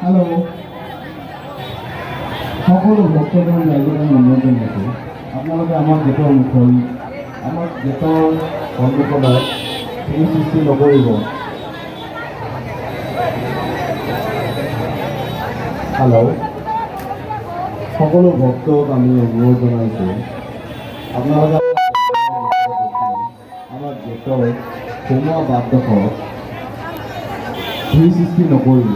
Hello' সকলো ভক্তজন ৰাইজলৈ অনুৰোধ জনাইছোঁ আপোনালোকে আমাৰ গেটৰ মুখত আমাৰ গেটৰ সন্মুখত কোনো সৃষ্টি নকৰিব। হেল্ল' সকলো ভক্তক আমি অনুৰোধ জনাইছোঁ আপোনালোকে আমাৰ গেটৰ সোমোৱা বাটডোখৰত ভিৰ সৃষ্টি নকৰিব।